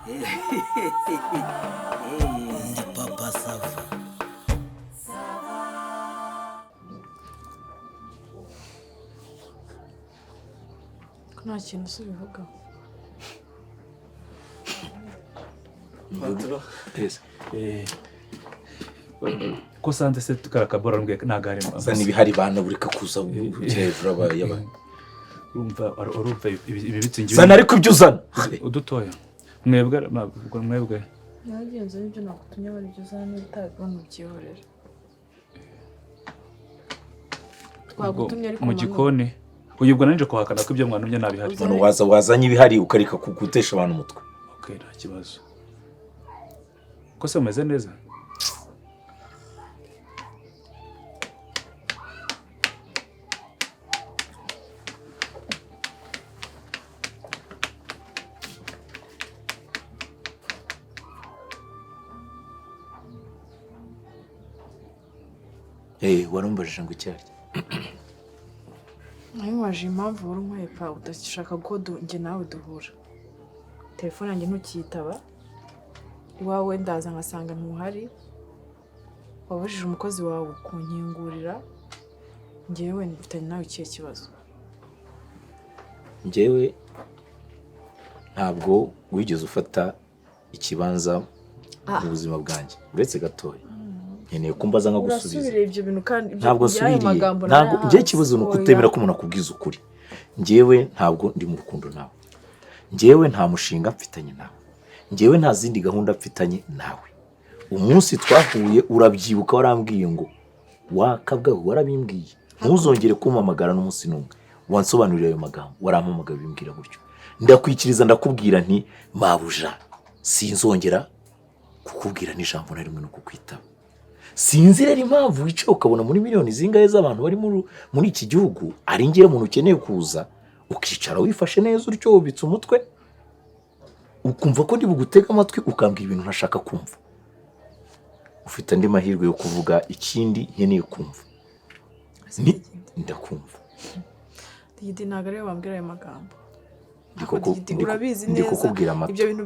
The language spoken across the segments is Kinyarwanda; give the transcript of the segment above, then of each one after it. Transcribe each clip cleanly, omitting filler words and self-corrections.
Ndi papa sava. Nta kintu se bivuga. Ko sanze se tukarakabora mbwe nagari zana ibihari bana burika kuza hejuru abayaba urumva ibi bitsingiye zana ariko ibyo uzana udutoya mwebwe Nagenze n'ibyo nakutumye bari byo zana bitagwa mu byihorera. Twagutumye ariko mu gikoni uyibwo nanje kuhakana ko ibyo mwanumye nabihari. umuntu wazanye ibihari ukarika kugutesha abantu umutwe. Okay, nta kibazo. Ko se umeze neza? Warumbajije ngo icyari. Nayimwaje impamvu wari nkwepa udashaka ko njye nawe duhura. Telefone yanjye ntukitaba. Iwawe ndaza ngasanga ntuhari. Wabajije umukozi wawe kunkingurira. Njyewe mfitanye nawe ikihe kibazo. Njyewe ntabwo wigeze ufata ikibanza mu buzima bwanjye uretse gatoya. Nkeneye kumbaza nka gusubiza. Urasubire ibyo bintu kandi ntabwo nsubiriye. Ntabwo njye kibazo nuko utemera ko umuntu akubwiza ukuri. Njyewe ntabwo ndi mu rukundo nawe. Njyewe nta mushinga mfitanye nawe. Njyewe nta zindi gahunda mfitanye nawe. Umunsi twahuye urabyibuka warambwiye ngo wakabwa warabimbwiye. Ntuzongere kumpamagara n'umunsi numwe. Wansobanurira ayo magambo warampamagara bimbwira gutyo. Ndakwikiriza ndakubwira nti mabuja sinzongera kukubwira n'ijambo na rimwe no kukwitaba. Sinzi rero impamvu wicaye ukabona muri miliyoni zingahe z'abantu bari muri iki gihugu ari ngiye umuntu ukeneye kuza ukicara wifashe neza utyo ubitse umutwe ukumva ko ndi bugutega amatwi ukambwira ibintu ntashaka kumva. Ufite andi mahirwe yo kuvuga ikindi nkeneye kumva. Ndakumva. Digidi ntabwo ariwe wambwira ayo magambo. Urabizi neza ibyo bintu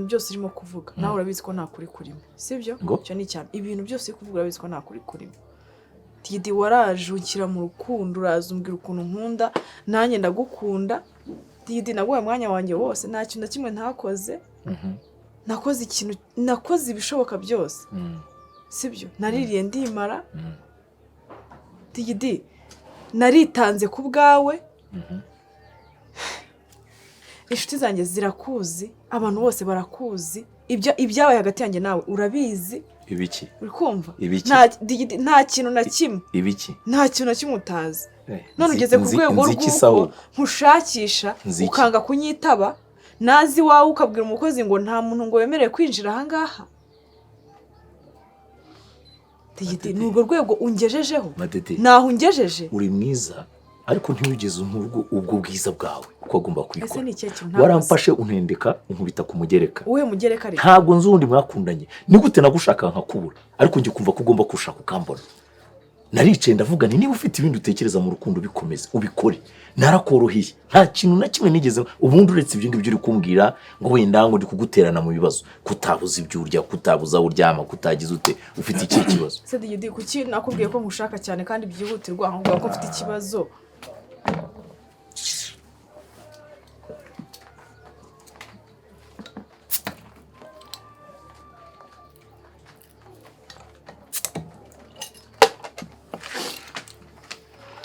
byose urimo kuvuga nawe urabizi ko nta kuri kurimo sibyo cyo ni cyane ibintu byose uri kuvuga urabizi ko nta kuri kurimo. Digidi waraje ukira mu rukundo uraza umbwira ukuntu nkunda nanjye ndagukunda. Digidi naguhaye umwanya wanjye wose nta kintu na kimwe ntakoze. Nakoze ibishoboka byose sibyo naririye ndimara. Digidi naritanze ku bwawe. Inshuti zanjye zirakuzi abantu bose barakuzi ibyabaye hagati yanjye nawe urabizi. Ibiki uri kumva nta kintu na kimwe. Ibiki nta kintu na kimwe utazi. None ugeze ku rwego rw'uko nkushakisha ukanga kunyitaba nazi wawe ukabwira umukozi ngo nta muntu ngo wemereye kwinjira aha ngaha. Ni urwo rwego ungejejeho naho ungejeje. Uri mwiza ariko ntiwigeze ubwo bwiza bwawe uko agomba kwikora. Waramfashe untendeka unkubita ku mugereka. Uwe mugereka rero ntabwo nzi undi mwakundanye. Ni gute nagushaka nkakubura ariko ngiye kumva ko ugomba kushaka ukambona. Naricaye ndavuga niba ufite ibindi utekereza mu rukundo bikomeze ubikore. Narakoroheye nta kintu na kimwe nigeze ubundi uretse ibyo ngibyo uri kumbwira ngo wenda ngo ndi kuguterana mu bibazo kutabuza ibyo urya kutabuza uryama kutagize ute ufite iki kibazo. Se Digidi kuki nakubwiye ko nkushaka cyane kandi byihutirwa ahubwo ko mfite ikibazo.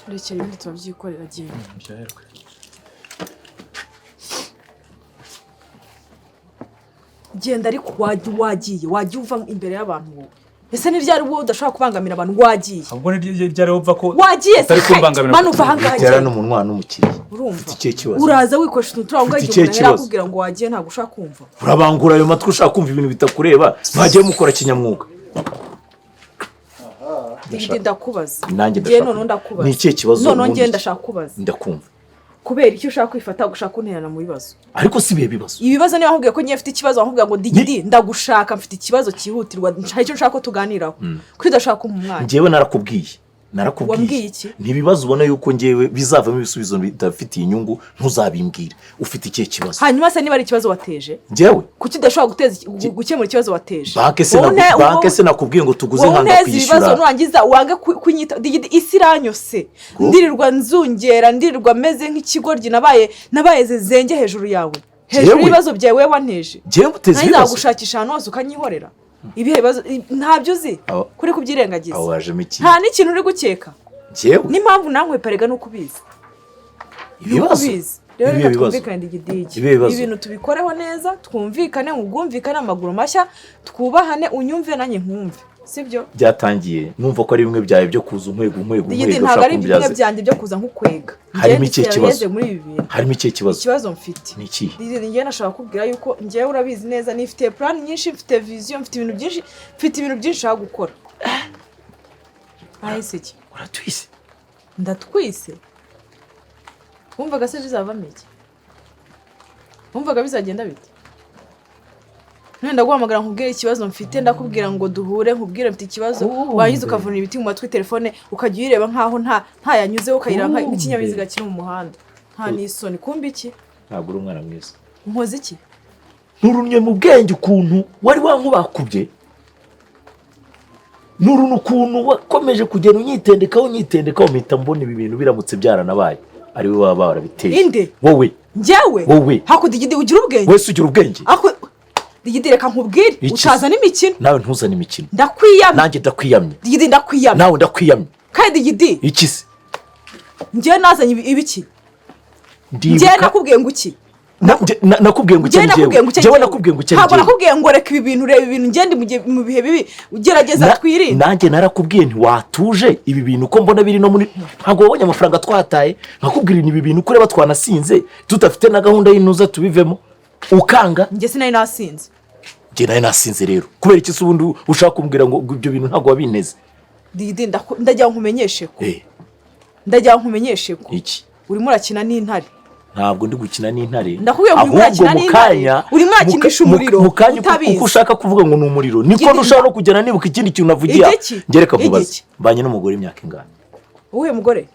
Rekera ibindi tubabyikorera agenda. Genda ariko wagiye uva imbere y'abantu wowe. Ese ni ryari wowe udashaka kubangamira abantu wagiye? Ahubwo ni ryari wumva ko wagiye atari kubangamira. Manu uva hangaye. Bitera n'umunwa n'umukiriya. Urumva? Iki kibazo. Uraza wikoresha utuntu igihe umuntu yakubwira ngo wagiye ntabwo ushaka kumva. Urabangura ayo matwi ushaka kumva ibintu bitakureba mwagiye mukora kinyamwuga. Digidi ndakubaza. Nanjye ndakubaza. Ni iki kibazo? None ngenda ndashaka kubaza. Ndakumva. Kubera icyo ushaka kwifata gushaka kunterana mu bibazo. Ariko si biye bibazo. Ibibazo niyo ahubwiye ko ngiye mfite ikibazo ahubwiye ngo Digidi ndagushaka mfite ikibazo cyihutirwa nshaka icyo nshaka ko tuganiraho. Kuri ndashaka umwanya. Ngewe narakubwiye wambwiye iki ntibibazo ubona yuko ngewe bizavamo ibisubizo bidafitiye inyungu ntuzabimbwira ufite ikihe kibazo hanyuma se niba ari ikibazo wateje ngewe kuki udashobora gukemura ikibazo wateje banke se nakubwiye ngo tuguze nkanga kwishyura ibibazo nurangiza wange kunyita isi iranyose ndirirwa nzungera ndirirwa meze nk'ikigoryi nabaye zenge hejuru yawe hejuru y'ibibazo byawe wanteje ntaza gushakisha ahantu hose ukanyihorera ibihe bibazo ntabyo uzi kuri kubyirengagiza nta n'ikintu uri gukeka n'impamvu nawe parega nuko ubizi ibibazo rero reka twumvikane digidigi ibintu tubikoreho neza twumvikane mu bwumvikane amaguru mashya twubahane unyumve nanjye nkumve sibyo byatangiye numva ko ari bimwe byawe byo kuza umwego ntabwo ari bimwe byanjye byo kuza nk'ukwega harimo ikihe kibazo harimo ikihe kibazo ikibazo mfite ni iki njye nashaka kubwira yuko njyewe urabizi neza nifite plan nyinshi mfite vision mfite ibintu byinshi nshaka gukora ahise iki uratwise ndatwise wumvaga se bizavamo iki wumvaga bizagenda bite ndaguhamagara nkubwire ikibazo mfite ndakubwira ngo duhure nkubwire mfite ikibazo wayize ukavuna ibiti mu matwi telefone ukajya uyireba nkaho nta yanyuzeho ukayiranga nk'ikinyabiziga kiri mu muhanda nta n'isoni kumbi iki ntabwo uri umwana mwiza nkoze iki nturunye mu bwenge ukuntu wari wankubakubye nurunu ukuntu wakomeje kugenda unyitendekaho mpita mbona ibi bintu biramutse byaranabaye ari we waba warabiteye inde wowe njyewe hakudigidi ugira ubwenge wese ugira ubwenge digidi reka nkubwire utazana imikino nawe ntuzane imikino ndakwiyamye nanjye ndakwiyamye digidi ndakwiyamye nawe ndakwiyamye kandi digidi iki se njyewe nazanye ibiki njyewe nakubwiye ngo iki nakubwiye ngo njyewe nakubwiye ngo ntabwo nakubwiye ngo reka ibi bintu ureba ibintu ngende mu bihe bibi ugerageza twirinde nanjye narakubwiye ntiwatuje ibi bintu uko mbona biri no muri ntabwo wabonye amafaranga twataye nkakubwira ibi bintu uko ureba twanasinze tudafite na gahunda y'intuza tubivemo ukanga njye sinari nasinze njye nari nasinze rero kubera iki se ubundi ushaka kumbwira ngo ibyo bintu ntabwo wabineze ndagira ngo nkumenyeshe ko iki urimo urakina n'intare ntabwo ndi gukina n'intare ndakubwiye ngo urimo urakina n'intare urimo urakinisha umuriro utabizi uko ushaka kuvuga ngo ni umuriro niko ntushobora no kugera nibuka ikindi kintu navugiye ngereka vubaze mbanye n'umugore imyaka ingana uwuhe mugore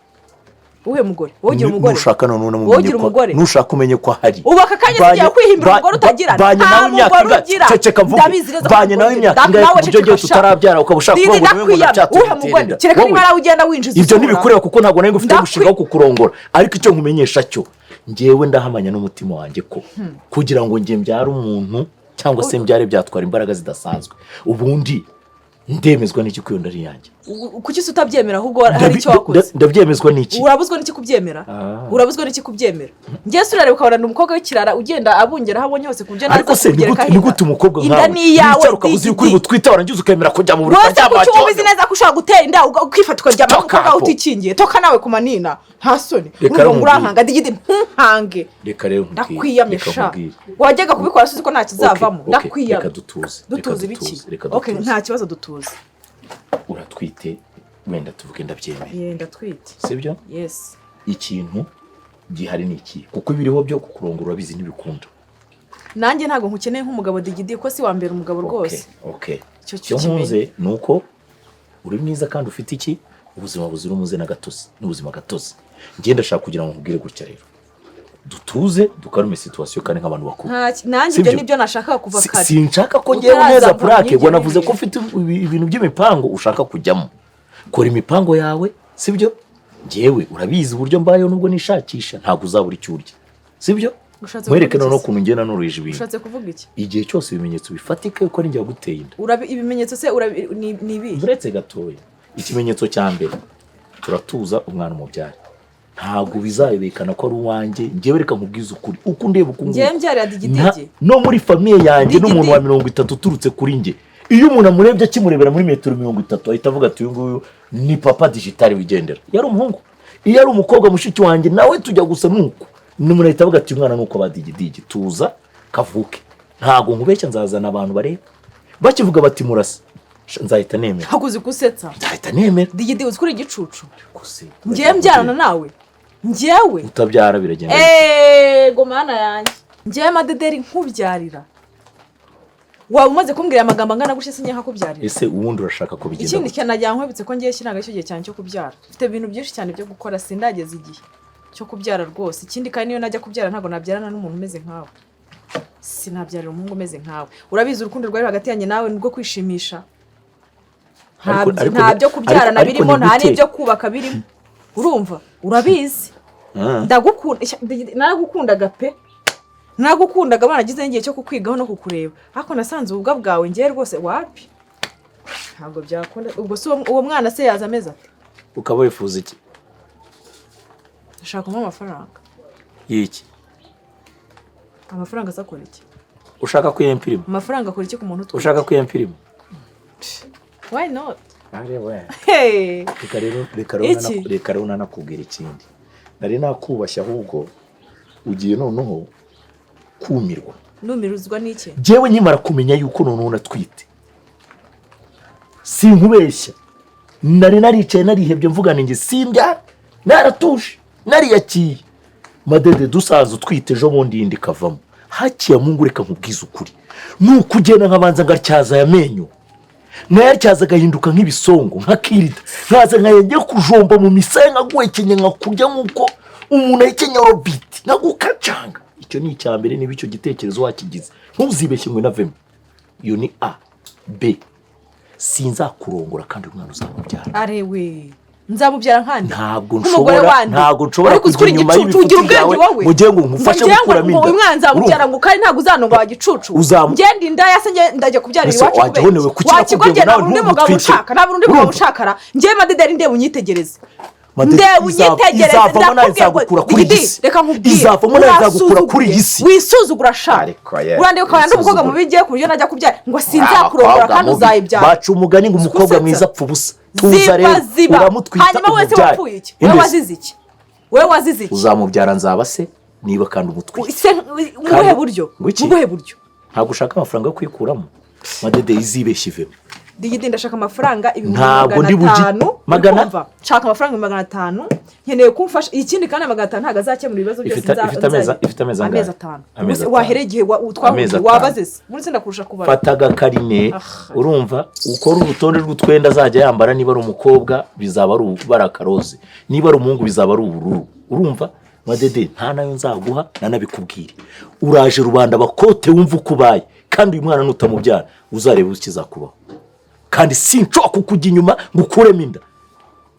wogira umugore nushaka none nushaka umenye ko ahari ubu aka kanya tugiye kwihimbira umugore utagira nta mugore ugira ceceka mvuge banye nawe imyaka ingana ibyo gihe tutarabyara ukaba ushaka kuvuga ngo wewe uhe kereka niba nawe ugenda winjiza ibyo ntibikureba kuko ntabwo nari ngufite gushinga wo kukurongora ariko icyo nkumenyesha cyo ngewe ndahamanya n'umutima wanjye ko kugira ngo nge mbyare umuntu cyangwa se mbyare byatwara imbaraga zidasanzwe ubundi ndemezwa n'iki ko iyo ndari yanjye kuki se utabyemera ahubwo hari icyo wakoze ndabyemezwa n'iki urabuzwa n'iki kubyemera njye se urareba ukabona umukobwa w'ikirara ugenda abungera aho abonye hose ku buryo ariko se ni gute umukobwa nkawe niyawe ukabuze yuko uri butwite warangiza ukemera kujya mu buriri ukajyama kuki ubizi neza ko ushaka gutera inda ukifata ukaryama umukobwa utikingiye toka nawe ku manina nta soni urankanga digidi ntunkange reka rero ndakwiyamisha wajyaga kubikora suzi ko nta kizavamo ndakwiyama reka dutuze ibiki nta kibazo dutuze uratwite wenda tuvuge ndabyemeye ndatwite sibyo yes ikintu gihari ni iki kuko ibiriho byo kukurongora urabizi ntibikunda nanjye ntabwo nkukeneye nk'umugabo digidi ko si wambera umugabo rwose icyo nkunze ni uko uri mwiza kandi ufite iki ubuzima buzira umuze n'agatozi n'ubuzima gatozi ngenda ashaka kugira ngo nkubwire gutya rero dutuze dukarume situwasiyo kandi nk'abantu bakuru nanjye ibyo nibyo nashakaga kuva kare sinshaka ko ngewe neza purake ngo navuze ko ufite ibintu by'imipango ushaka kujyamo kora imipango yawe sibyo ngewe urabizi uburyo mbayeho nubwo nishakisha ntabwo uzabura icyo urya sibyo mwereke noneho ukuntu ngena n'uruje ibintu ushatse kuvuga iki igihe cyose ibimenyetso bifatika yuko ari njye waguteye inda ibimenyetso se ni ibi uretse gatoya ikimenyetso cya mbere turatuza umwana umubyara ntabwo bizabekana ko ari uwanjye ngewe reka nkubwize ukuri uko ndeba uko ngewe mbyarira digidigi no muri famiye yanjye n'umuntu wa 30 uturutse kuri nge iyo umuntu amurebye akimurebera muri metero 30 ahita avuga ati uyu nguyu ni papa digitali wigendera yari umuhungu iyo ari umukobwa mushiki wanjye nawe tujya gusa nuko n'umuntu ahita avuga ati umwana nuko badigidigi tuza kavuke ntabwo nkubeshya nzazana abantu bareba bakivuga bati murasa nzahita nemera hakuzi kusetsa nzahita nemera digidi uzikuri igicucu ngewe mbyarana nawe ngewe utabyara biragenda gomana yanjye ngewe madederi nkubyarira waba umaze kumbwira amagambo angana gutya sinye nkakubyarira. Ese ubundi urashaka kubigenda? Ikindi cyanajya nkwibutse ko ngiye shinaga cyo gihe cyane cyo kubyara. Mfite ibintu byinshi cyane byo gukora sindageze igihe cyo kubyara rwose. Ikindi kandi niyo najya kubyara ntago nabyarana n'umuntu umeze nkawe. Sinabyarira umuhungu umeze nkawe. Urabizi urukundo rwari hagati yanjye nawe nibwo kwishimisha. Nta byo kubyarana birimo, nta n'ibyo kubaka birimo. Urumva? Urabizi? Naragukundaga pe. Nagukundaga banagize ngiye cyo kukwigaho no kukureba. Ariko nasanze ububwa bwawe ngiye rwose wapi? Ntabwo byakunda. Ubwo se uwo mwana se yaza ameza ate? Ukaba wifuza iki? Ushaka amafaranga. Yiki? Amafaranga sakora iki? Ushaka kwiyempirima? Amafaranga akora iki ku muntu utwo? Ushaka kwiyempirima? Why not? Are we. Hey. Reka rero nanakubwira ikindi. Nari nakubashya ahubwo ugiye noneho kumirwa. Numiruzwa n'iki? Jewe nkimara kumenya yuko noneho natwite. Sinkubeshya. Nari naricaye narihebye mvuga ninge simbya naratuje nariyakiye. Madede dusaza utwite ejo bundi yindi kavamo. Hakiya Mungu reka nkubwiza ukuri. Nuko ugenda nkabanza ngatyaza yamenyo. Nayatyaza gahinduka nk'ibisongo nkakirida. Nkaza nkayenge kujomba mu misaya nkagwekenye nkakurya nkuko umuntu ayikenya robiti nkagukacanga. Icyo ni icyambere niba icyo gitekerezo wakigize. Ntuzibeshye ngo navemo. Iyo ni A. B. Sinzakurongora kandi umwana uzamubyara. Arewe. Nzamubyara nkandi. Ntabwo nshobora kujya inyuma y'ibitutu byawe mugiye ngo nkufashe gukuramo inda. Uyu mwana nzamubyara ngo kandi ntabwo uzanonga wagicucu. Ngende inda yase ndajya kubyarira iwacu kubera. Wakigongera nawe undi mugabo ushaka, nawe undi mugabo ushakara. Ngiye Madede ndebe unyitegereze. Ndebe unyitegereze ndakubwira kuri isi. Reka nkubwire. Izavamo nazagukura kuri isi. Wisuzugura shaka. Urande ukaba ndumukobwa mu bigiye kuryo najya kubyara ngo sinzakurongora kandi uzayibyara. Baca umugani ngo umukobwa mwiza apfa ubusa. Tuza rero uramutwita. Hanyuma wese wapfuye iki? Wewe wazize iki? Wewe wazize iki? Uzamubyara nzaba se niba kandi umutwite. Mubuhe buryo? Mubuhe buryo? Ntabwo ushaka amafaranga yo kwikuramo. Madede izibeshye ivemo. Digidi ndashaka amafaranga 500. Magana? Shaka amafaranga 500. Nkeneye kumfasha ikindi kandi 500 ntago azakemura ibibazo byose ifite ameza ameza 5. Wahereye utwamuye wabaze se. Muri senda kurusha kubara. Fataga karine urumva ukora urutonde rw'utwenda azajya yambara niba ari umukobwa bizaba ari barakaroze. Niba ari umuhungu bizaba ari ubururu. Urumva? Madede nta nayo nzaguha nanabikubwire. Uraje rubanda bakote wumva ukubaye kandi uyu mwana nutamubyara uzareba ukizakubaho. Kandi sincoka kukujya inyuma ngukuremo inda.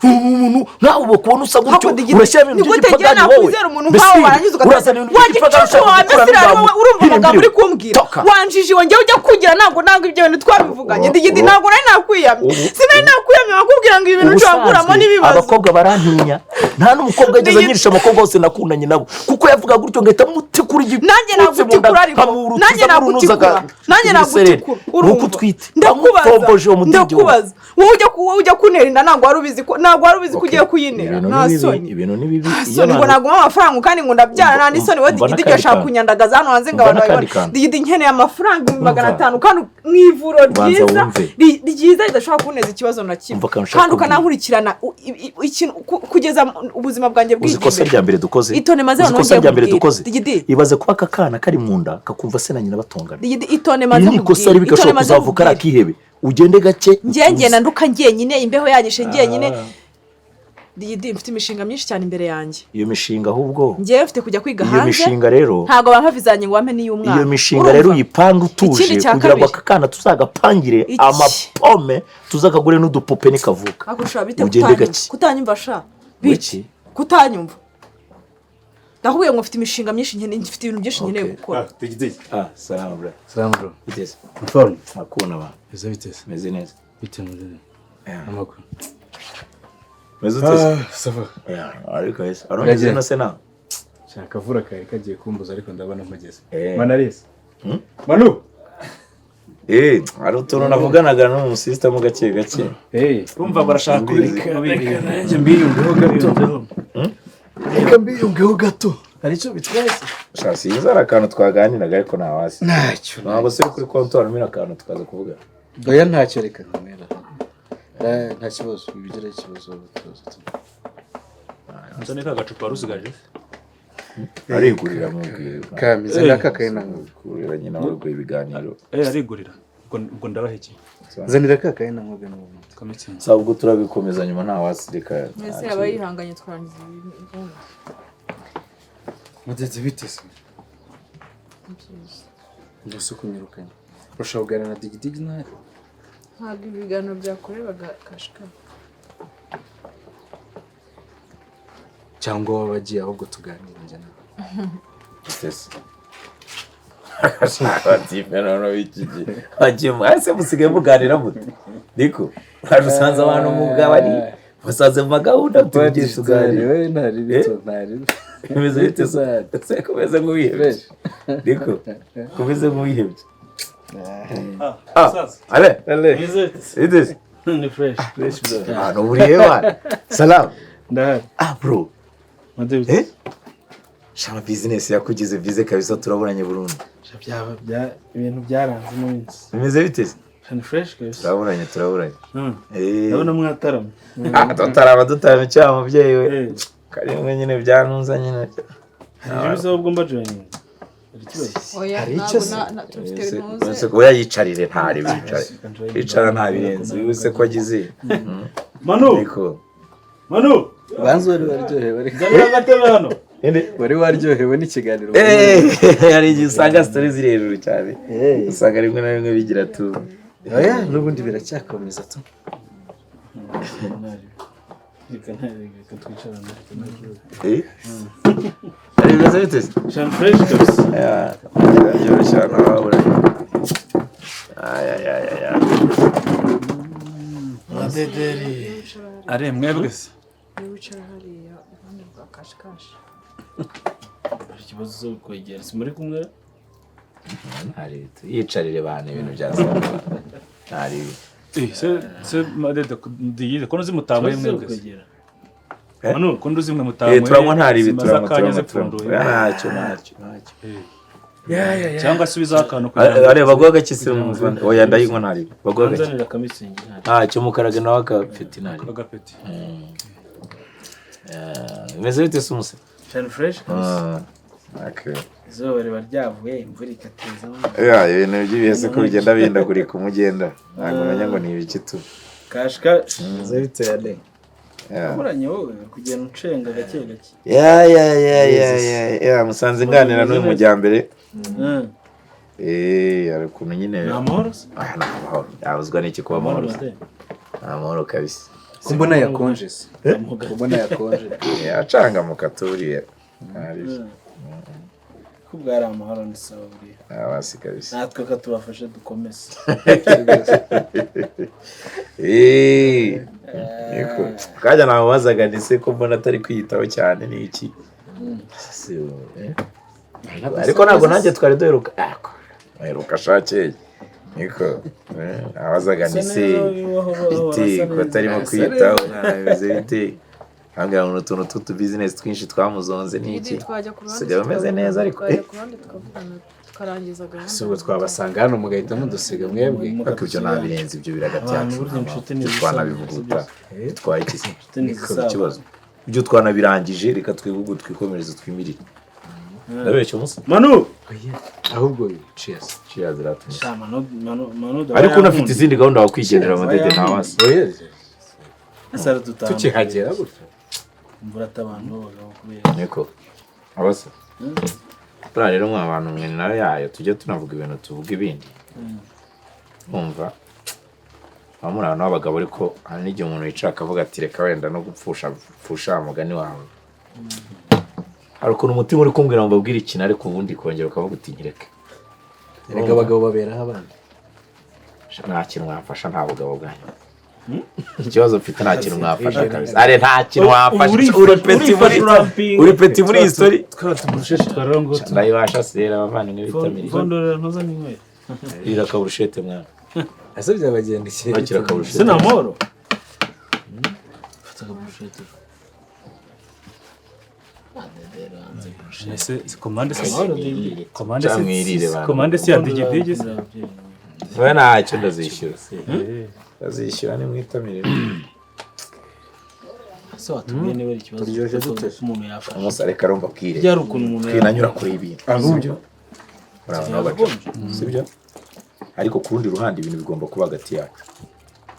Umuntu nawe ubokubona usa gutyo urashyira ibintu by'igipagani wowe. Nkaho warangiza ugatazana wagicucu wamesira wowe urumva amagambo uri kumbwira. Wanjije wongeye ujya kugira ntabwo ibyo bintu twabivuganye. Digidi ntabwo nari nakwiyamye. Sinari nakwiyamye bakubwira ngo ibintu cyanguramo nibibazo. Abakobwa barantinya. Nta n'umukobwa ageze nyirisha abakobwa bose nakundanye nabo. Kuko yavuga gutyo ngahita mutikura igipfu. Nanjye nagutikura ariko. Nanjye nagutikura. Uruko twite. Ndakubaza. Wowe ujya kunera inda ntabwo wari ubizi ko ugiye kuyinera. Nta soni. Ibintu ni bibi. Ngo naguma amafaranga kandi ngo ndabyara nta n'isoni we Digidi gashaka kunyandagaza hano hanze ngo abantu babone. Digidi nkeneye amafaranga 500 kandi mwivuro ryiza ridashobora kuneza ikibazo na kimwe. Kandi ukanankurikirana kugeza ubuzima bwanjye bw'igihe. Uzikosa rya mbere dukoze. Itone maze hano ngiye. Digidi ibaze kuba akana kari munda kakumva se na nyina batongana. Digidi itone maze ni ikosa ribi gashobora kuzavuka rakihebe. Ugende gake ngenge nduka ngenyine imbeho yanyishe ngenyine. Digidi mfite imishinga myinshi cyane imbere yanjye. Iyo mishinga ahubwo ngiye mfite kujya kwiga hanze. Iyo mishinga rero ntago bampavizanye ngo wampe niyo umwana. Iyo mishinga rero uyipanga utuje kugira ngo akana tuzagapangire amapome tuzakagure n'udupupe nikavuka. Ugende gake kutanyumva sha biki kutanyumva. Ndahuye ngo mfite imishinga myinshi nkeneye mfite ibintu byinshi nkeneye gukora. Digidi. Salam bro. Salam bro. Biteze. Inform. Makuna ba. Ese biteze. Meze neza. Bitemuje. Amakuru. Meze uteze. Sava. Ariko ese. Arongeze na sena. Shaka vura kare kagiye kumbuza ariko ndabona mpageze. Manarese. Manu. Ari utuntu navuganaga no mu system gake gake. Urumva barashaka kubika. Nanjye mbiyumveho gato. Reka mbiyumveho gato. Aricyo bitwaye. Shasi izara akantu twaganiraga ariko nta wasi. Ntacyo. Ntabwo se kuri kontor mira akantu tukaza kuvuga. Doya ntacyo reka nkamera. Nta kibazo bigira ikibazo tuzo. Nzane ka gacupa rusigaje. arigurira mubwire kamize nakakaye nango kurira nyina warugura ibiganiro arigurira ubwo ndabaheki zanira kakaye nango beno kamitsinzi sa ubwo turabikomeza nyuma nta wasirika mbese yaba yihanganye twarangiza ibintu mutetse bitese ndose kunyirukanye urashaka kuganira na digidigi nawe ntabwo ibiganiro byakorebaga kashika cyangwa wabagiye ahubwo tuganira njye nawe bitese Batipe noneho ikigi agiye ase musigaye muganira mute ndiko uraje usanze abantu mu bwabari basaze mu gahunda tugiye tuganira wewe ntari bito ntari bimeze bite se komeza nk'uwihebye ndiko komeza nk'uwihebye ale it ni fresh no buriyewa salam ndahari bro madebe shama business yakugize vize kabisa turaburanye burundu ibintu byaranze mu minsi bimeze bite ni fresh kabisa turaburanye ndabona mwataramye tutaraba dutarame cyangwa mubyeyi we karimwe nyine byanunza nyine hari ibizo bwo mbajoyinga oya hari icyo se oya yicarire ntari bicare yicara nta birenze wese ko agize Manu banzo wari waryohewe bari ganira gatebe hano wari waryohewe n'ikiganiro hari igihe usanga story ziri hejuru cyane usanga rimwe na rimwe bigira tu oya n'ubundi biracyakomeza tu ari bibazo bite shan fresh kabisa yoroshya n'ababura madederi are mwebwe se wicara hariya iruhande rwa kashikashi ikibazo cyo kwegera si muri kumwe ntari yicarire bane ibintu byasaba ntari se madede digide kono zimutamwe mwebwe se Manu kondo zimwe mutamwe turanywa ntari turanywa ntacyo cyangwa subiza akantu areba bagwaga kisi umuvana oya ndayinywa ntari bagwaga nzanira kamisingi ntacyo mukarage nawe agapeti ntari agapeti bimeze bite se umuse shan fresh kabisa okay izuba riba ryavuye imvura ikateza ibintu by'ibihese ko bigenda bihindagurika umugenda ntabwo umenya ngo ni ibiki tu kashika bimeze bite yane uranye wowe kugenda ucenga gake gake musanze nganira n'uyu mujyambere hari ukuntu nyine ni amahoro se ni amahoro yabuzwa n'iki kuba amahoro ni amahoro kabisa kumbona yakonje se kumbona yakonje acangamuka turiye kubwari amahoro ni sawa buriya abasi kabisa natwe ko tubafashe dukomeze niko kajya namubazaga ndetse ko mbona atari kwiyitaho cyane ni iki ariko ntabwo nanjye twari duheruka ashakeye niko abazaga ndetse iti ko atarimo kwiyitaho bimeze bite hangana n'utuntu tw'utu business twinshi twamuzonze n'iki sigaye umeze neza ariko tukarangiza gahunda si ubwo twabasanga hano mugahita mudusiga mwebwe ariko ibyo nta birenze ibyo biragati yacu twanabivuguta twaye iki se ikibazo ibyo twanabirangije reka twebwe twikomereze twimirire ndabeshya umusa Manu ahubwo cheers ratumye Manu ariko unafite izindi gahunda wakwigendera amadede ntawasi asara tutamba tukihagera gutyo mvura tabantu bagabo kubera niko abasa bra rero mwa abantu mwe nayo yayo tujye tunavuga ibintu tuvuga ibindi umva amura n'abagabo ariko hari n'igihe umuntu yicara akavuga ati reka wenda no gupfusha mugani wawe hari ukuntu umutima uri kumbwira ngo mbabwire ikintu ariko ubundi kongera ukavuga uti nyireke reka abagabo baberaho abandi nta kintu mwafasha nta bugabo bwanyu ikibazo mfite nta kintu mwafasha kabisa are nta kintu mwafasha uri peti muri iyi story twatubusheshe twarongo ndayibasha sera abavandimwe bitamiri vondora ntoza ninkwe ira kaburushete mwana ese byabagenda iki bakira kaburushete sina moro fata kaburushete ese komande se ya digidigi se we ntacyo ndazishyura ndazishyura ni mwitamire se watubwiye niba ari ikibazo turyoshye dute umuntu yafasha umusare karumva kwire byari ukuntu umuntu twinanyura kuri ibintu sibyo urabona baca sibyo ariko ku rundi ruhande ibintu bigomba kuba hagati yacu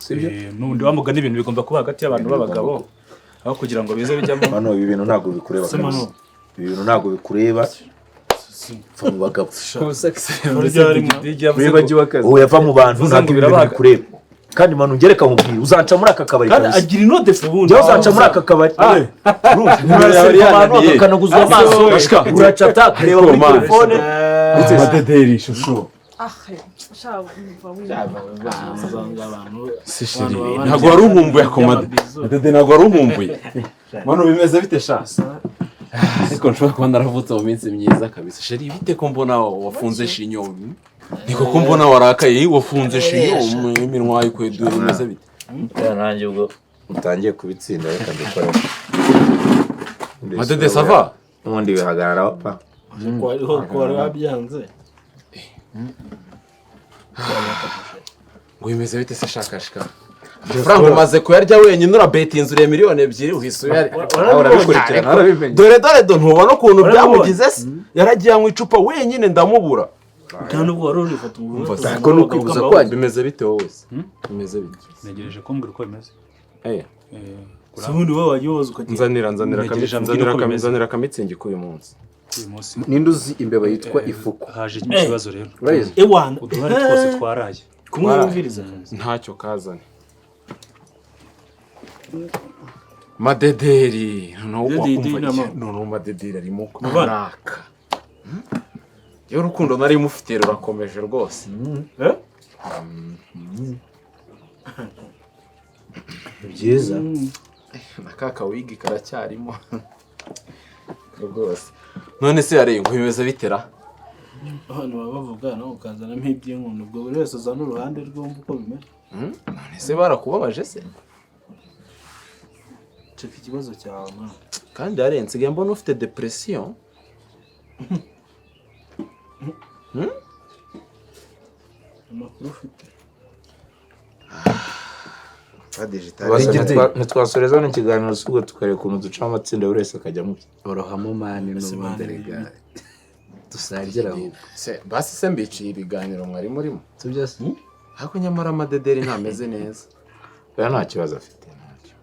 sibyo n'ubundi wamugana ibintu bigomba kuba hagati y'abantu b'abagabo aho kugira ngo bize bijyamo hano ibi bintu ntabwo bikureba ibi bintu ntabwo bikureba va mu bagabo ubu yava mu bantu ntabwo ibintu bikureba kandi manu ngereka nkubwire uzanca muri aka kabari kandi agira inote fubundi jya uzanca muri aka kabari akanaguzwa amaso uracata akareba muri telefone madederi ishusho ntabwo wari uhumbuye akomade dede ntabwo wari uhumbuye mano bimeze bite shasi ariko nshobora kuba naravutse mu minsi myiza kabisa sheri bite ko mbona wafunze shinyo niko ko mbona warakaye wafunze shinyo iminwa yikweduye bimeze bite nanjye ubwo utangiye kubitsinda reka dukore madede sava ubundi bihagararaho pa ko wari wabyanze ngo bimeze bite se shakashika amafaranga umaze kuyarya wenyine urabetinze uriye miliyoni 2 uhise urabikurikirana dore ntubona ukuntu byamugize se yaragiye anywa icupa wenyine ndamubura nta nubwo wari urifata umuntu ariko nukibuza ko bimeze bite wowe bimeze bite negereje kumbwira uko bimeze ubundi wowe wajya woza ukagira nzanira akamitsingi k'uyu munsi ninde uzi imbeba yitwa ifuku haje ikibazo rero ewana uduhari twose twaraye kumwumviriza ntacyo kazane madederi noneho madederi arimo araka iyo urukundo nari mufite rurakomeje rwose byiza na kaka wigi karacyarimo rwose none se yareye ngo bimeze bitera abantu baba bavuga nawe ukazanamo iby'inkono ubwo buri wese azana uruhande rw'umva uko bimeze none se barakubabaje se ceka ikibazo cyawe mwana kandi yareye nsigaye mbona ufite depression amakuru ufite ntitwasoreza n'ikiganiro subwo tukareba ukuntu duca amatsinda buri wese akajya mu bye orohamo mani n'ubundi rega dusangira aho basi se mbiciye ibiganiro mwari murimo sibyo se ariko nyamara amadederi ntameze neza oya nta kibazo afite ntacyo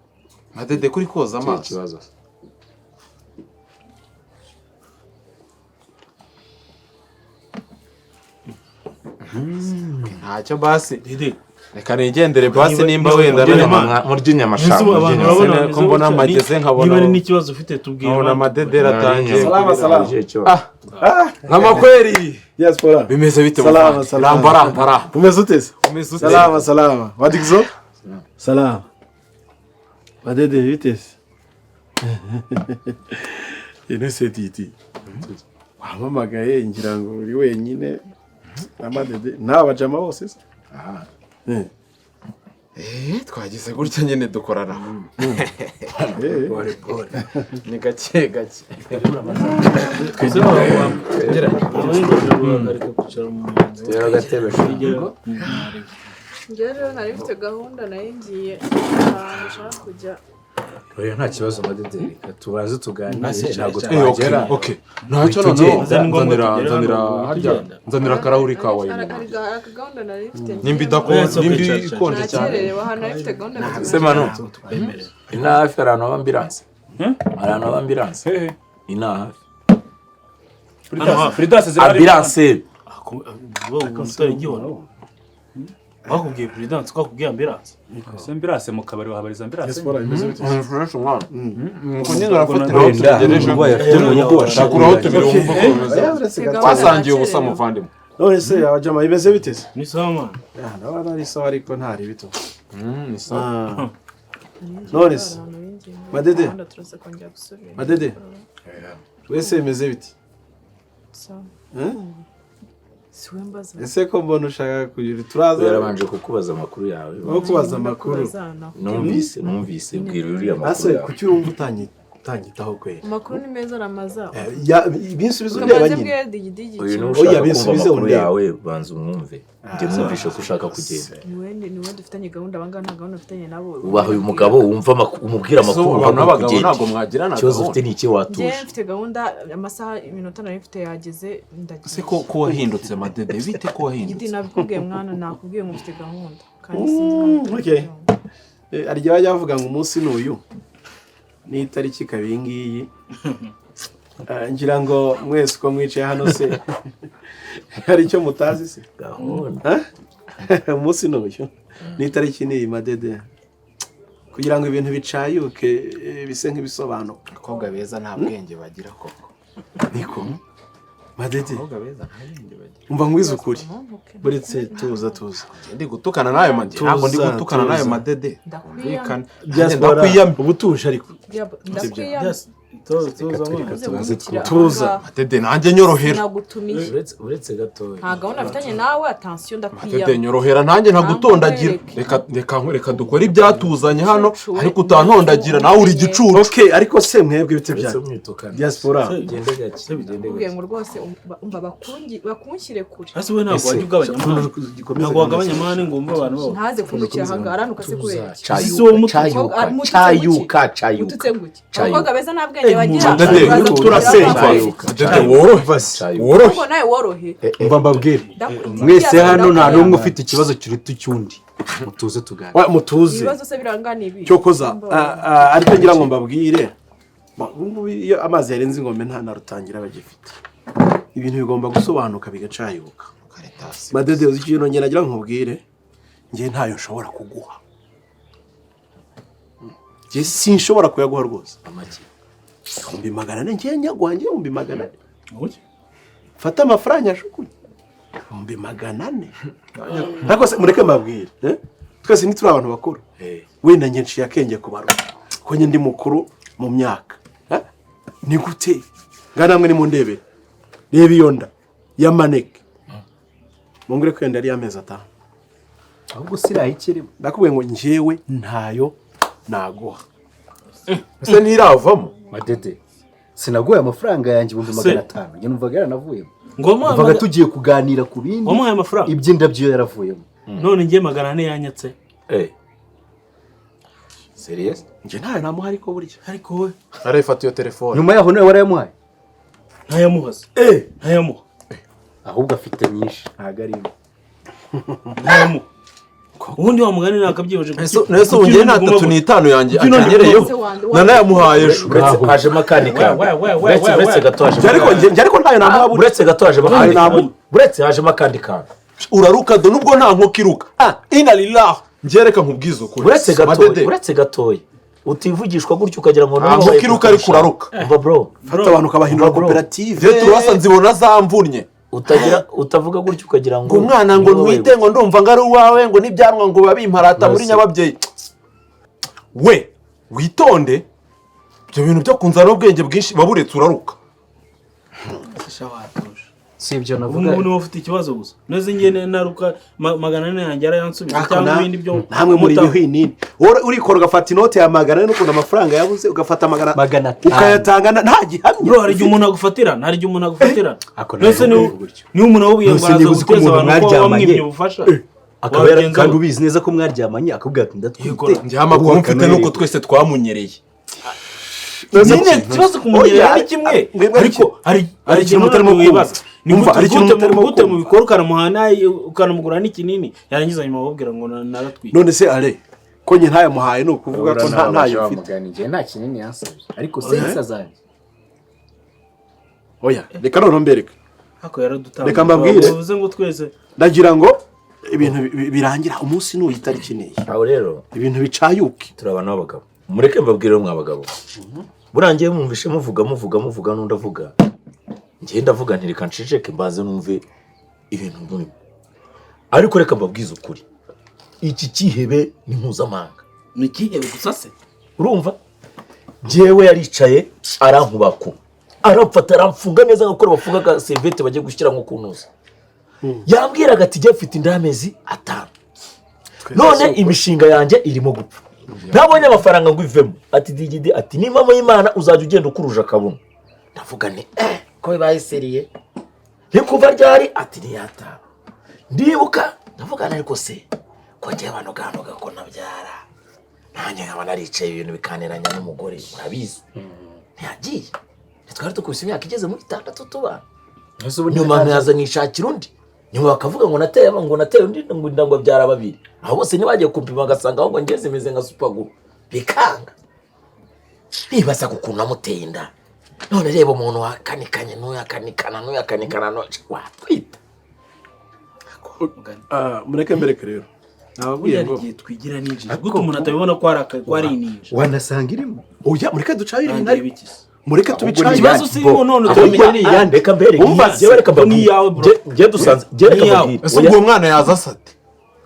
madede kuri koza amaso ikibazo ntacyo basi reka nigendere basi nimba wenda murya inyama shaka ko mbona amageze nkabona niba ari n'ikibazo ufite tubwire nkabona amadederi atangiye salama nk'amakweri diaspora bimeze bite salama rambara umeze utese salama wadigizo salama badede bitese ino setiti wamamagaye ngira ngo uri wenyine amadede ntabajama bose se twagize gutya nyine dukorana ni gake gake rero agatebe njyewe rero nari mfite gahunda nayo ngiye ahantu ushaka kujya oya nta kibazo madederi tubaze tuganire ntabwo okay ntacyo noneho nzanira akarahuri kawe gahunda nari mfite nimba ikonje cyane nakererewe ahantu nari mfite gahunda se manu ina hafi hari ahantu haba ambilanse hari ahantu haba ambilanse ina hafi Prudence zirahari ambilanse bakubwiye Prudence ko akubwiye ambulance ambulance mu kabari wahabariza ambulance diaspora imeze bite kunyine urafatira aho tugejeje shakuraho tubiri wumva ko twasangiye ubusa muvandimwe none se abajama imeze bite se ni sawa man ndabona ari sawa ariko ntari bito ni sawa none se madede wese imeze bite ese ko mbona ushaka kugira turaza yarabanje kukubaza amakuru yawe no kubaza amakuru numvise bwira uriya makuru ase kuki wumva utanye utangitaho kwera amakuru ni meza aramaza ibinsubizo ndeba nyine uyu nushaka kumva amakuru yawe banza umwumve njye mwumvishe ko ushaka kugenda niwe dufitanye gahunda abangana nta gahunda dufitanye nabo ubaha uyu mugabo wumva umubwira amakuru n'abagabo ntabwo mwagirana ikibazo ufite ni iki watuje njye mfite gahunda amasaha iminota nari mfite yageze ndagiye se ko wahindutse Madede bite ko wahindutse Gidi nabikubwiye mwana nakubwiye ngo mfite gahunda kandi sinzi arya bajya bavuga ngo umunsi n'uyu n'itariki kabiri ngiyi ngira ngo mwese uko mwicaye hano se hari icyo mutazi se gahunda umunsi n'uyu n'itariki n'iyi Madede kugira ngo ibintu bicayuke bise nk'ibisobanuka abakobwa beza nta bwenge bagira koko niko Madede abakobwa beza nta bwenge bagira umva nkwiza ukuri buretse tuza ndi gutukana nayo Madede ntabwo ndi gutukana nayo Madede ndakwiyamye ndakwiyamye ubutuje ariko tuza Madede nanjye nyorohera nagutumiye uretse gatoya nta gahunda afitanye nawe attention Madede ndakwiyamye nyorohera nanjye ntagutondagira reka dukora ibyatuzanye hano ariko utantondagira nawe uri gicucu okay ariko se mwebwe bite bya diaspora bigende gake bigende ubwiye gake ngo rwose umva bakunshyire kure hasi we ntabwo wajya ugabanya amahane ntabwo wagabanya amahane ngo wumve abantu bose ntaze kumukira hanga aranuka se kubera cayuka ututse nguki abakobwa beza nta bwenge bagira Madede turasenga Madede worohe ngo nawe worohe umva mbabwire mwese hano nta n'umwe ufite ikibazo kiruta icyundi mutuze tuganire mutuze ibibazo se birangana ibi cyo koza ariko ngira ngo mbabwire iyo amazi yarenze ingombe nta narutangira bagifite ibintu bigomba gusobanuka bigacayuka Madede uzi ikintu ngira ngira nkubwire ngiye ntayo nshobora kuguha ngiye sinshobora kuyaguha rwose amaki 400 ngiye nyaguha ngiye 400 fata amafaranga yashukuye 400 ariko se mureke mbabwire twese ni turi abantu bakuru wenda nge nciye akenge kubarura ko nge ndi mukuru mu myaka ni gute nganamwe ni mundebe reba iyo nda ya maneke mungure ko yenda ari amezi 5 ahubwo sirayikirimo ndakubwiye ngo njewe ntayo naguha ese niravamo Madede sinaguye amafaranga yanjye 500 njye numvaga yaranavuyemo ngoma numvaga tugiye kuganira ku bindi wamuhaye amafaranga iby'indabyo yaravuyemo none ngiye 400 yanyatse serious nje ntayo namuha ariko burya ariko we arayifata iyo telefone nyuma yaho nawe warayamuhaye ntayamuhaza ntayamuha ahubwo afite nyinshi ntago ari ntayamuha ubundi wa mugani nakabyibaje nese ungiye na 3 yanjye atanyereyeho nanayamuhaye ejo haje makanika uretse gato haje ariko ntayo namuha uretse gato haje makanika uretse haje makanika uraruka do nubwo nta nkoko iruka ina lillah ngereka nkubwiza ukuri uretse gatoya utivugishwa gutyo ukagira ngo nta nkoko iruka ariko uraruka umva bro fata abantu kabahindura koperative turasa nzibona zamvunye utavuga gutyo ukagira ngo umwana ngo ntwite ngo ndumva ngari uwawe ngo nibyanwa ngo babimparata muri nyababyeyi we witonde ibyo bintu byo kunzana ubwenge bwinshi baburetse uraruka si ibyo navuga ubu niwe ufite ikibazo gusa neze ngiye naruka 400 yanjye arayansubiza cyangwa ibindi byo namwe muri bihwinini urikora ugafata inote ya 400 n'ukuntu amafaranga yabuze ugafata 500 ukayatanga nta gihamya bro hari igihe umuntu agufatira nese ni umuntu awubiye ngo aza guteza abantu ko bamwibye ubufasha akaba kandi ubizi neza ko mwaryamanye akubwira ati ndatwite njyama ko mfite nuko twese twamunyereye nyine ikibazo kumunyerera ni kimwe ariko hari ikintu mutarimo wibaza nimba ari ikintu mutarimo mu bikora ukanamuhana ukanamugura n'ikinini yarangiza nyuma babwira ngo naratwite none se ale ko nye ntayo muhaye no kuvuga ko ntayo mfite nta kinini yansabye ariko sensa zanjye oya reka none mbereka hako yaradutanga reka mbabwire uvuze ngo twese ndagira ngo ibintu birangira umunsi n'uyitariki neye aho rero ibintu bicayuke turabana abagabo mureke mbabwire mwa bagabo burangiye mumvishe muvuga n'undavuga ngiye ndavuga nti reka nceceke mbaze numve ibintu nk'ibyo ariko reka mbabwize ukuri iki kihebe ni mpuzamahanga ni kihebe gusa se urumva jewe yaricaye arankubako arapfata aramfunga neza nk'uko bafungaga serivete bagiye gushyira nko kunoza yambwiraga ati jye mfite indamezi 5 none imishinga yanjye irimo gupfa ntabonye amafaranga ngo ivemo ati digidi ati ni mama y'Imana uzajya ugenda ukuruje akabuno ndavuga ni ko bibaye seriye ni kuva ryari ati ntiyataba ndibuka ndavuga ariko se ko ngiye abantu ganoga ko nabyara nanjye nkaba naricaye ibintu bikaneranya n'umugore urabizi ntiyagiye twari tukubise imyaka igeze muri 6 tubana nyuma nyaza nishakira undi nyuma bakavuga ngo nateye undi ngo ndango byara babiri aho bose nibagiye kumpima gasanga aho ngo ngeze meze nka supaguru bikanga nibaza gukunda muteye inda none reba umuntu wakanikanye n'uyakanikana no watwita mureke rero nababwiye ngo twigira ninjije gute umuntu atabibona ko ari ninjije wanasanga irimo oya mureke ducaye ibintu ari mureke tubicaye ikibazo sirimo none tumenye ndeka mbere reka ngiye dusanze reka ese ubwo mwana yaza sate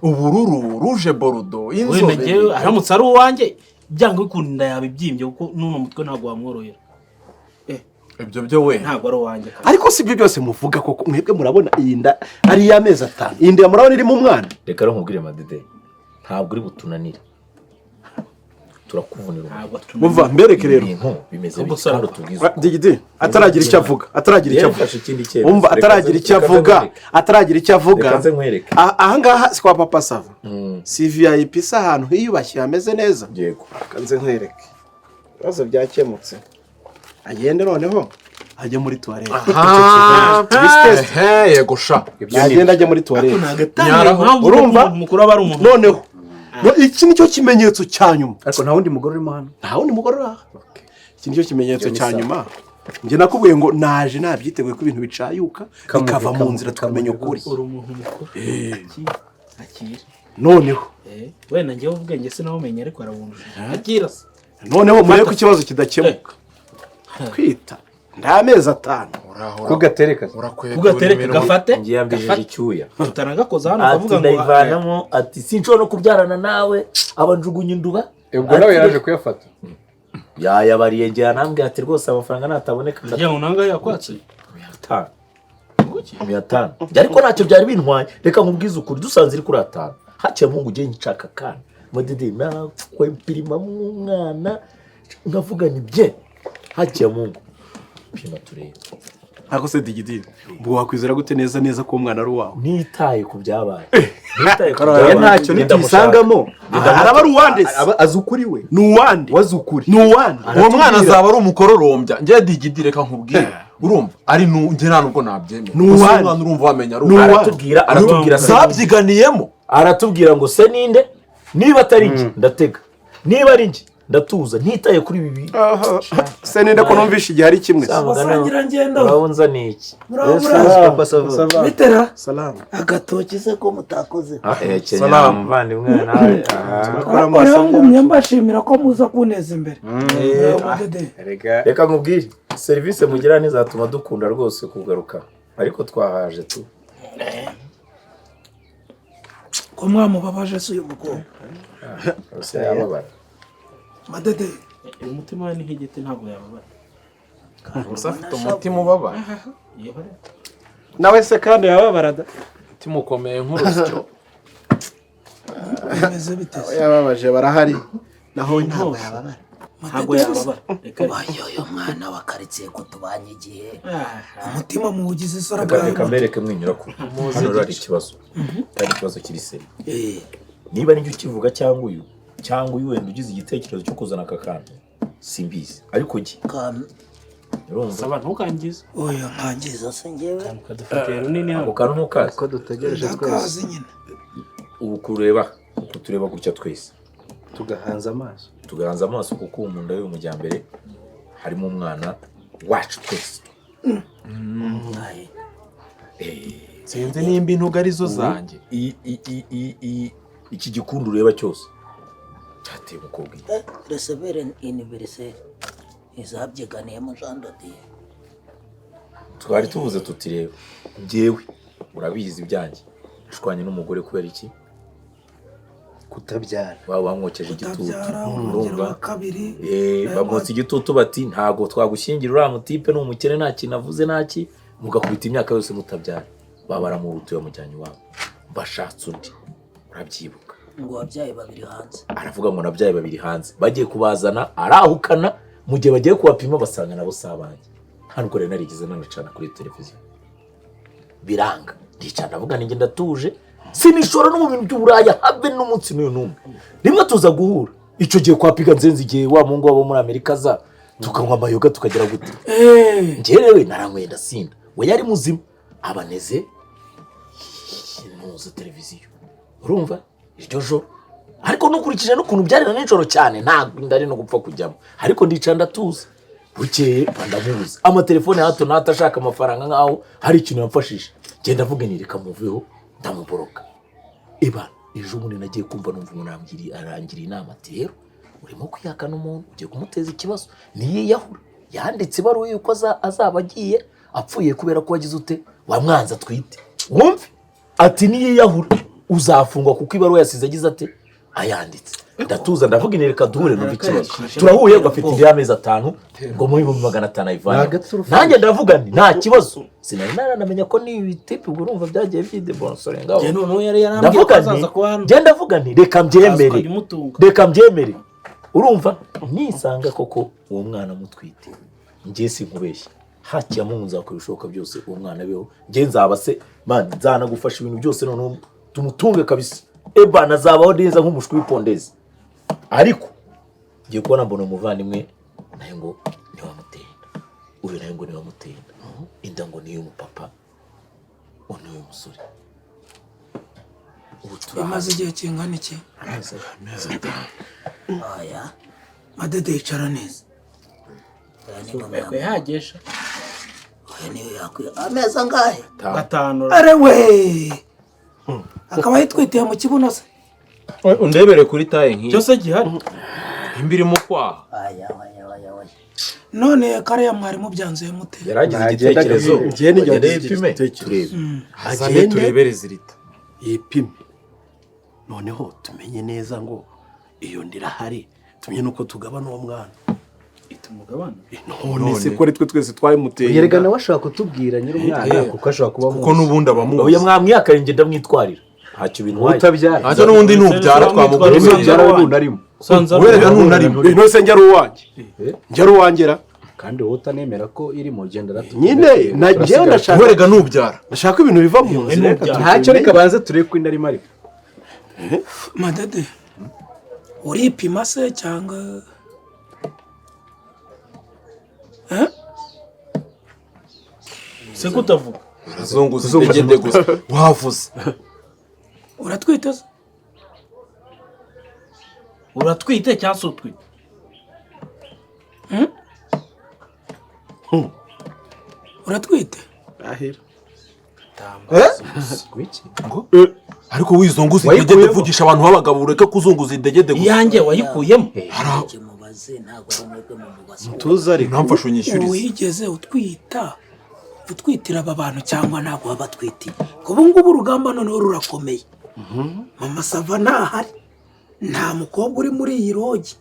ubururu ruje borudo inzobe aramutse ari uwanjye byanga bikunda yabibyimbye kuko nuno mutwe ntabwo wamworohera ibyo we ntabwo ari uwanjye ariko si byo byose muvuga koko mwebwe murabona iyi nda ari y'amezi 5 iyi nda murabona irimo umwana reka rero nkubwire madede ntabwo uri butunanire turakuvunira muva mbereke rero bimeze bityo tubwiza digidi ataragira icyo avuga umva ataragira icyo avuga aha ngaha si kwa papa sava si VIP sa ahantu hiyubashye hameze neza yego kanze nkwereke ibibazo byakemutse agende noneho ajye muri toilette yego sha agenda ajye muri toilette urumva mukuru aba ari umuntu noneho iki nicyo kimenyetso cya nyuma ariko nta wundi mugore urimo hano nta wundi mugore uraha iki nicyo kimenyetso cya nyuma njye nakubwiye ngo naje nabyiteguye ko ibintu bicayuka bikava mu nzira tukamenya ukuri noneho wenda njyewe ubwenge sinawumenye ariko arabunje akira se noneho murebe ko ikibazo kidakemuka kwita ndamezi 5 kugatereka gafate ngiye yambijije icyuya tutanagakoza hano akavuga ngo ndayivanamo ati sinshobora no kubyarana nawe abanjugunye induba ubwo nawe yaje kuyafata yayabariye ngiye anambwiye ati rwose amafaranga nataboneka ndagiye ngo nanga yakwatse 5 ariko ntacyo byari bintwaye reka nkubwize ukuri dusanze iri kuri 5 haciye mungu ugiye nshaka kana modede na kwempirima mwana ngavuga ni bye haciye mungu pima turebe ako se digidi ubwo wakwizera gute neza ko umwana ari uwawe nitaye ku byabaye ntacyo nitisangamo araba ari uwande azi ukuri we ni uwande wazi ukuri ni uwande uwo mwana azaba ari umukororombya njye digidi reka nkubwire urumva ari njye nta nubwo nabyemera ni uwande urumva wamenya aratubwira zabyiganiyemo aratubwira ngo se ninde niba atari njye ndatega niba ari njye ndatuza ntitaye kuri bibi se ninde ko numvisha igihe ari kimwe basangira ngendo urabunza ni iki bitera salama agatoki se ko mutakoze salama mvandimwe nawe ngumye mbashimira ko muza kuneza imbere reka nkubwire serivisi mugira ntizatuma dukunda rwose kugaruka ariko twahaje tu ko mwamubabaje se uyu mukobwa ose yababara madede umutima ni nk'igiti ntabwo yababara gusa afite umutima ubabara nawe se kandi yababaraga umutima ukomeye nk'urusyo bimeze biteze yababaje barahari naho ntabwo yababara ntabwo yababara uyu mwana wa karitsiye ko tubanye igihe umutima muwugize isora reka mbereke mwinyura ko hano hari ikibazo hari ikibazo kiri seri niba n'icyo ukivuga cyangwa uyu wenda ugize igitekerezo cyo kuzana aka kantu simbizi ariko gi saba ntukangize oya nkangiza se njyewe kadufatiye runini hano ako kantu ntukazi ko dutegereje ndakazi nyine ubu tureba gutya twese tugahanza amaso kuko mu nda y'uyu mujyambere harimo umwana wacu twese sinzi nimba intuga arizo zanjye iki gikundi ureba cyose cyateye umukobwa resevere universelle izabyiganiyemo Jean Dodier twari tuvuze tutireba njyewe urabizi ibyanjye ushwanye n'umugore kubera iki kutabyara waba wamwokeje igitutu urumva kabiri bamwotse igitutu bati ntago twagushyingira uriya mutipe ni umukene nta kintu avuze ntaki mugakubita imyaka yose mutabyara babara mu rutuye mujyanye wabo bashatse undi urabyibuka ngo wabyaye babiri hanze. aravuga ngo nabyaye babiri hanze bagiye kubazana arahukana mu gihe bagiye kubapima basanga nabo sabanjye ntabwo rero narigeze nanacana kuri televiziyo biranga ndicana avuga ninjye ndatuje sinishora no mu bintu by'uburaya habe n'umunsi n'umwe rimwe tuza guhura icyo gihe kwapiga nzenzi igihe wa mungu wabo muri Amerika za tukanywa amayoga tukagera gute njyewe naranyweye ndasinda we yari muzima abaneze muzi televiziyo urumva iryo joro ariko nukurikije n'ukuntu byari na nijoro cyane ntabwo ndari no gupfa kujyamo ariko ndica ndatuza bukeye bandamubuza amatelefone hato natashaka amafaranga nkaho hari ikintu yamfashije genda avuga ni reka muveho ndamuboroka ejo bundi nagiye kumva numva umuntu arangira inama ati rero urimo kwihakana umuntu ugiye kumuteza ikibazo niyiyahura yanditse ibaruwa yuko azaba agiye apfuye kubera ko wagize ute wamwanza twite wumve ati niyiyahura uzafungwa kuko ibaruwa yasize agize ate ayanditse ndatuza ndavuga inereka duhure numva ikibazo turahuye gafite indi y'amezi 5 ngo muri 500 ayivana nanjye ndavuga nti nta kibazo sinari naramenya ko ni ibitipe ubwo urumva byagiye byide bonsore ngaho je none yari yarambye kazaza ko hano je ndavuga nti reka mbyemere urumva nisanga koko uwo mwana mutwite ngiye sinkubeshye hakiya mu nzakubishoka byose uwo mwana beho ngiye nzaba se man nzana gufasha ibintu byose none tumutunge kabisa nazabaho neza nk'umushwi w'ipondezi ariko ngiye kubona mbona umuvandimwe nayo ngo ni wamutenda uyu nayo ngo ni wamutenda inda ngo ni y'umupapa uno uyu musore Imaze igihe kingana iki? Amezi 5. Aya Madede yicara neza yagesha niyo yakwiye amezi angahe? 5 are we akaba yitwitiye mu kibuno se undebere kuri taye nk'iyi cyose gihari imbiri mu kwaha aya none kare ya mwarimu byanzuye mute yaragize igitekerezo ngiye nigeze igitekerezo agende turebere zirita yipime noneho tumenye neza ngo iyo ndirahari tumenye nuko tugabana uwo mwana itumugabana none se ko ari twe twese twayimuteye yerekana washaka kutubwira nyiri umwana kuko ashaka kuba kuko nubundi abamuzi oya mwamwiyakare ngenda mwitwarira ntacyo bintu waye utabyara ntacyo nubundi nubyara twamugura ubyara we nunarimo wereka nunarimo no se njya ruwanjye njya ruwangera kandi wowe utanemera ko iri mu genda ratu nyine nagiye ndashaka wereka nubyara ndashaka ibintu biva mu nzira ntacyo reka banze turebe ko inari mari Madede uripima se cyangwa se kutavuga azunguza igende gusa wavuze uratwite se uratwite cyangwa utwite uratwite ahira ariko wizunguza idegede vugisha abantu babagabo ureke kuzunguza idegede gusa yanjye wayikuyemo mubaze ntago ari mwebwe mu mubaze tuza ari ntamfashe unyishyurize wigeze utwitira aba bantu cyangwa ntabwo wabatwitiye ubu ngubu urugamba noneho rurakomeye mama sava ntahari nta mukobwa uri muri iyi rogi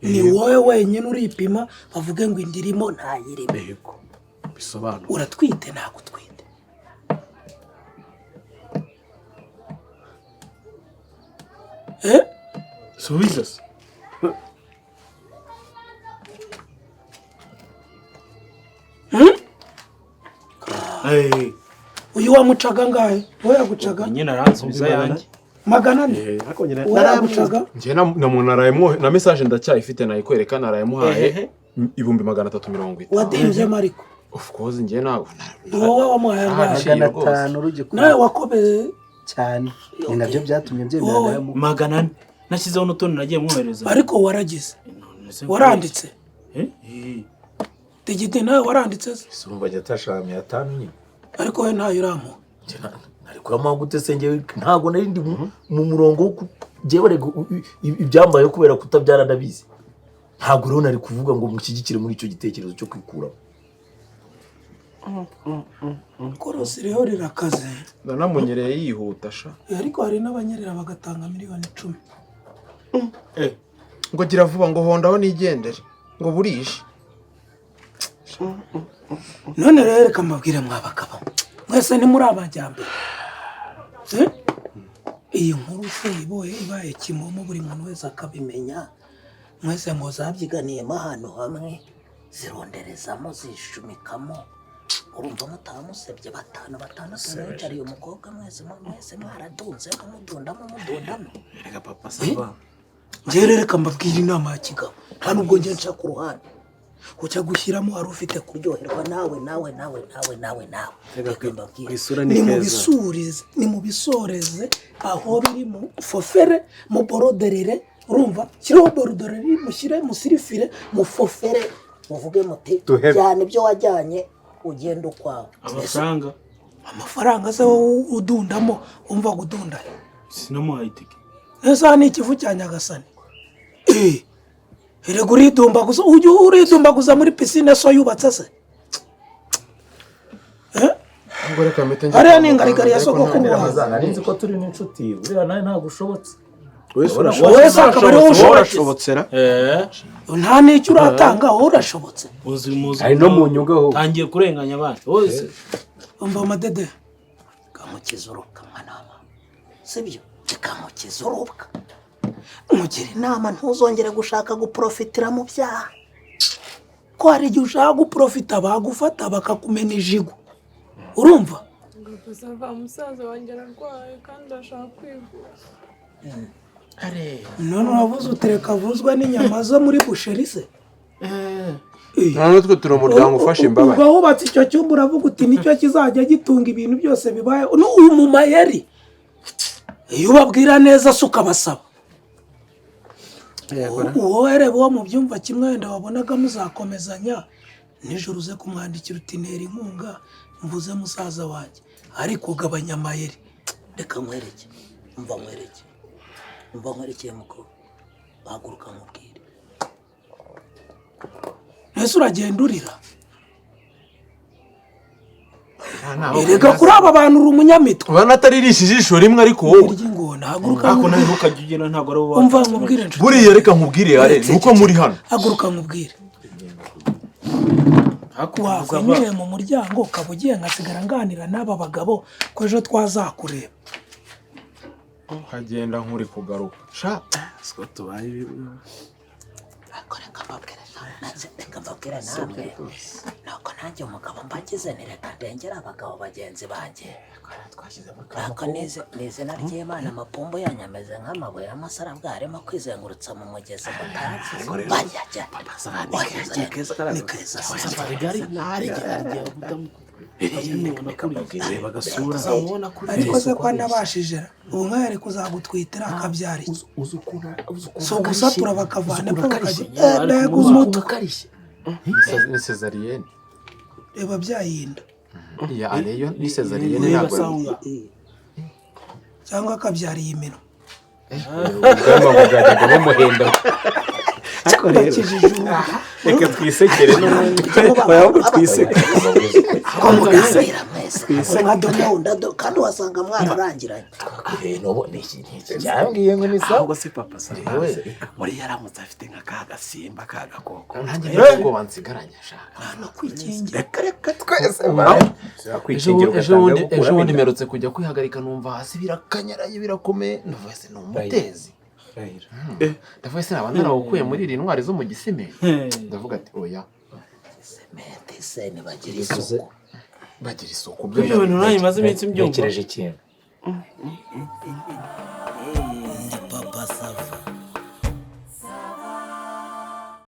ni wowe wenyine uripima bavuge ngo indirimo ntayirimo yego bisobanura uratwite ntabwo utwite subiza se uyu wamucaga ngahe wowe yagucaga nyine aransubiza yanjye 400 wowe yagucaga njye na muntu narayemo na message ndacyayifite nayikwereka narayimuhaye 330. wadimvye mariko of course njye nawe wowe wamuhaye ngahe 500 rugi nawe wakomeye cyane ni nabyo byatumye byemera nawe mu 400 nashyizeho n'utundi nagiye mwohereza ariko waragize waranditse Digide nawe waranditse se surumva jatashami 5 nyine ariko we ntayo uramu ariko amagute senge ntago nari ndi mu murongo jewe ibyambaye kubera kutabyara ndabizi ntago rero nari kuvuga ngo mushyigikire muri icyo gitekerezo cyo kwikura korose rero rirakaze nanamunyereye yihuta sha ariko hari n'abanyerera bagatanga miliyoni 10 ngo gira vuba ngo hondaho nigendere ngo burishe none rero reka mbabwire mwabakaba mwese ni muri abajyambere iyi nkuru se ibaye kimomo buri muntu wese akabimenya mwese ngo zabyiganiyemo ahantu hamwe zironderezamo zishumikamo urumva mutamusebye batandatu mwicariye umukobwa mwese mwaradunze mudundamo reka papa sava njyewe reka mbabwira inama ya kigabo nta nubwo njye nca ku ruhande uca gushyiramo wari ufite kuryoherwa nawe reka mbabwire ni mu bisoreze aho biri mu fofere mu boroderere urumva shyiraho boroderere mushyire musirifire mu fofere muvuge muti cyane ibyo wajyanye ugenda ukwawe amafaranga se wowe udundamo wumva gudunda sinamuhaye itike esa ni ikivu cya Nyagasani erega uridumbaguza muri pisine so yubatse se hariya ni ingarigari ya sogokuru wawe narinzi ko turi n'inshuti buriya nawe ntabwo ushobotse wese akaba ariho ushobotse nta n'icyo uratanga wowe urashobotse ari no mu nyungu aho tangiye kurenganya abandi bose umva amadede kamukiza urubuga mwanama sibyo kamukiza urubuga mugira inama ntuzongere gushaka guprofitira mu byaha ko hari igihe ushaka guprofita bagufata bakakumena ijigo urumva umusaza wanjye ararwaye kandi ashaka kwivuza none uravuze utereka avuzwa n'inyama zo muri busheri se none twe turi umuryango ufashe imbabare ubwo wubatse icyo cyumba uravuga uti nicyo kizajya gitunga ibintu byose bibaye uyu mu mayeri iyo ubabwira neza se ukabasaba wowe reba uwo mu byumva kimwe wenda wabonaga muzakomezanya nijoro uze kumwandikira uti ntera inkunga mvuze musaza wanjye ariko ugabanya amayeri reka nkwereke mva nkwerekeye mukuru bahaguruka nkubwire ese uragenda urira erega kuri aba bantu uri umunyamitwe ubona ataririsha ijisho rimwe ariko wowe ry'ingona haguruka ariko nawe ntukajya ugenda ntabwo ari uwo umva nkubwire nshuti buriya reka nkubwire yare nuko muri hano haguruka nkubwire wakwinyuriye mu muryango ukaba ugiye ngasigara nganira n'aba bagabo ko ejo twazakureba hagenda nkuri kugaruka sha siko tubaye reka mbabwire namwe nuko nanjye umugabo mbagize nireka ndengera abagabo bagenzi banjye nuko ni izina ry'Imana amapombo yanyu ameze nk'amabuye y'amasarabwa arimo kwizengurutsa mu mugezi mutazi bajya ni keza ariko se ko nabashije ubu nk'ayo ari kuzagutwitira akabyara iki so gusatura bakavana ko bakajya mbega umutwe ni sezariyene reba byahinda ya areyo ni sezariyene ntabwo cyangwa akabyariye imino ubwanwa bwajyaga bumuhenda reka twisekere ahubwo twiseke ko muganira mwese nka donawunda kandi wasanga mwararangiranye cyambwiye ngo ni sawa ahubwo se papa sava muri yaramutse afite nka ka gasimba ka gakoko nanjye nibwo bansigaranye ashaka no kwikingira reka twese ejo bundi mperutse kujya kwihagarika numva hasi birakanyaraye birakomeye ndavuze ni umutezi ndavuga se naba narawukuye muri iri ntwari zo mu gisime ndavuga ati oya semente se bagira isuku bagira isuku ibyo bintu nanjye maze iminsi mbyumva ntekereje ikintu